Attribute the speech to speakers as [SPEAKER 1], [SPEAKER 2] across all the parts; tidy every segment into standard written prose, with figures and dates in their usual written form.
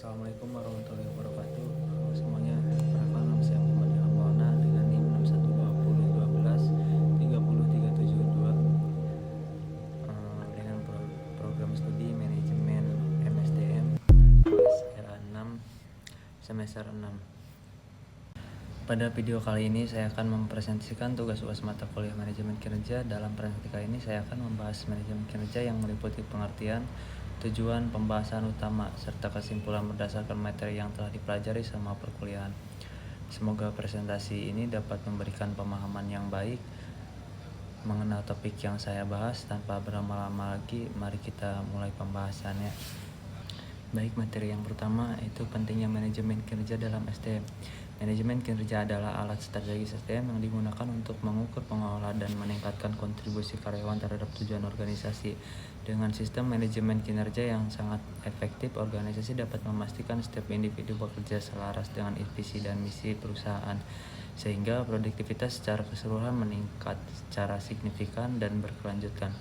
[SPEAKER 1] Assalamualaikum warahmatullahi wabarakatuh. Halo semuanya, perkenalkan nama saya Muhammad Ilham Maulana dengan NIM 612012 30372 dengan program studi manajemen MSDM kelas LA6 semester 6. Pada video kali ini saya akan mempresentasikan tugas UAS mata kuliah manajemen kinerja. Dalam presentasi kali ini saya akan membahas manajemen kinerja yang meliputi pengertian, tujuan, pembahasan utama, serta kesimpulan berdasarkan materi yang telah dipelajari selama perkuliahan. Semoga presentasi ini dapat memberikan pemahaman yang baik mengenal topik yang saya bahas. Tanpa berlama-lama lagi, mari kita mulai pembahasannya. Baik, materi yang pertama itu pentingnya manajemen kinerja dalam SDM. Manajemen kinerja adalah alat strategis SDM yang digunakan untuk mengukur, mengelola, dan meningkatkan kontribusi karyawan terhadap tujuan organisasi. Dengan sistem manajemen kinerja yang sangat efektif, organisasi dapat memastikan setiap individu bekerja selaras dengan visi dan misi perusahaan, sehingga produktivitas secara keseluruhan meningkat secara signifikan dan berkelanjutan.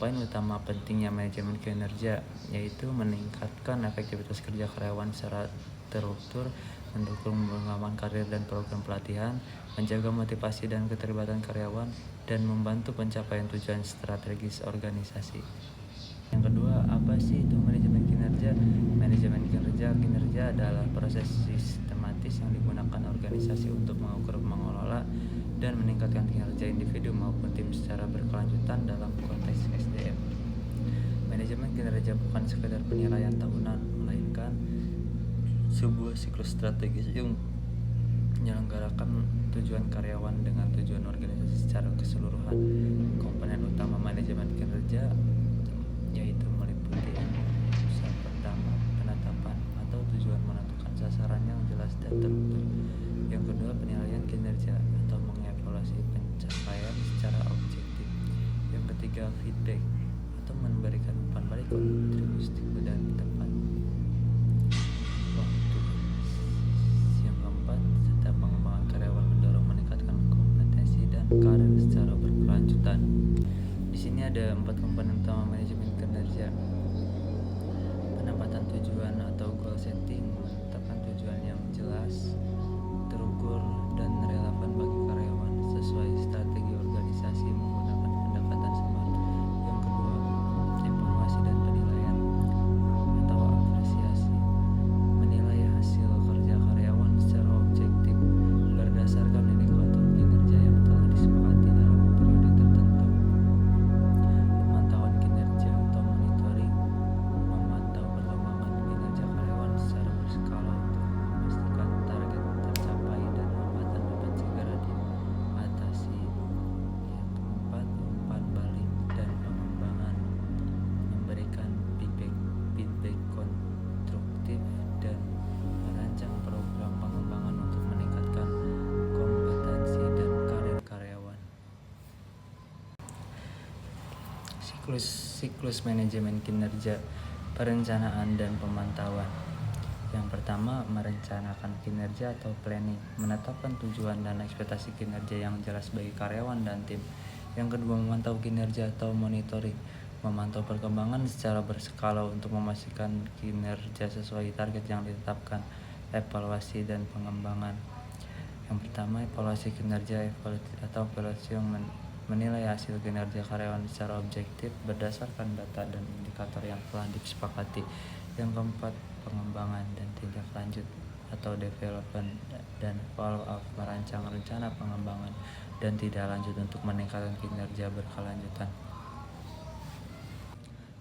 [SPEAKER 1] Poin utama pentingnya manajemen kinerja yaitu meningkatkan efektivitas kerja karyawan secara terukur, mendukung pengembangan karir dan program pelatihan, menjaga motivasi dan keterlibatan karyawan, dan membantu pencapaian tujuan strategis organisasi. Yang kedua, apa sih itu manajemen kinerja? Manajemen kinerja adalah proses sistematis yang digunakan organisasi untuk mengukur, mengelola, dan meningkatkan kinerja individu maupun tim secara berkelanjutan dalam konteks SDM. Manajemen kinerja bukan sekedar penilaian tahunan, melainkan sebuah siklus strategis yang menyelenggarakan tujuan karyawan dengan tujuan organisasi secara keseluruhan. Komponen utama manajemen kinerja yaitu meliputi usaha pertama, penetapan atau tujuan, menentukan sasaran yang jelas dan terukur. Yang kedua, penilaian kinerja atau mengevaluasi pencapaian secara objektif. Yang ketiga, feedback atau memberikan umpan balik kontribusi dan tepat waktu. Yang keempat, serta pengembangan karyawan mendorong meningkatkan kompetensi dan karir secara berkelanjutan. Di sini ada 4 komponen utama manajemen kinerja. Penempatan tujuan atau goal setting, menetapkan tujuan yang jelas, terukur, dan relevan bagi karyawan sesuai strategi organisasi menggunakan pendekatan SMART. Yang kedua, evaluasi dan penilaian atau apresiasi, menilai hasil kerja karyawan secara objektif berdasarkan indikator kinerja yang telah disepakati dalam periode tertentu. Pemantauan kinerja atau monitoring, memantau perkembangan kinerja karyawan secara berskala untuk memastikan target tercapai dan hambatan dapat segera diatasi. Yang keempat, umpan balik dan pengembangan, memberikan feedback konstruktif dan merancang program pengembangan untuk meningkatkan kompetensi dan karir karyawan. Siklus manajemen kinerja, perencanaan dan pemantauan. Yang pertama, merencanakan kinerja atau planning, menetapkan tujuan dan ekspektasi kinerja yang jelas bagi karyawan dan tim. Yang kedua, memantau kinerja atau monitoring, memantau perkembangan secara berskala untuk memastikan kinerja sesuai target yang ditetapkan. Evaluasi dan pengembangan. Yang pertama, evaluasi kinerja atau evaluasi yang menilai hasil kinerja karyawan secara objektif berdasarkan data dan indikator yang telah disepakati. Yang keempat, pengembangan dan tindak lanjut atau development dan follow up, merancang rencana pengembangan dan tindak lanjut untuk meningkatkan kinerja berkelanjutan.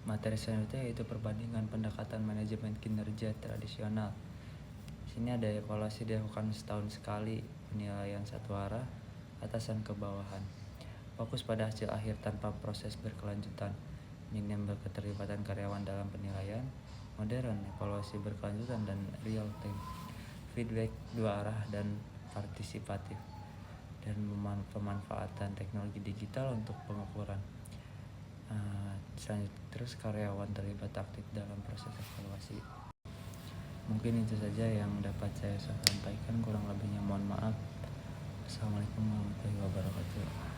[SPEAKER 1] Materi selanjutnya yaitu perbandingan pendekatan manajemen kinerja tradisional. Di sini ada evaluasi dilakukan setahun sekali, penilaian satu arah, atasan ke bawahan. Fokus pada hasil akhir tanpa proses berkelanjutan. Minim keterlibatan karyawan dalam penilaian. Modern, evaluasi berkelanjutan dan real time. Feedback dua arah dan partisipatif. Dan pemanfaatan teknologi digital untuk pengukuran. Selanjutnya terus karyawan terlibat aktif dalam proses evaluasi. Mungkin itu saja yang dapat saya sampaikan, kurang lebihnya mohon maaf. Assalamualaikum warahmatullahi wabarakatuh.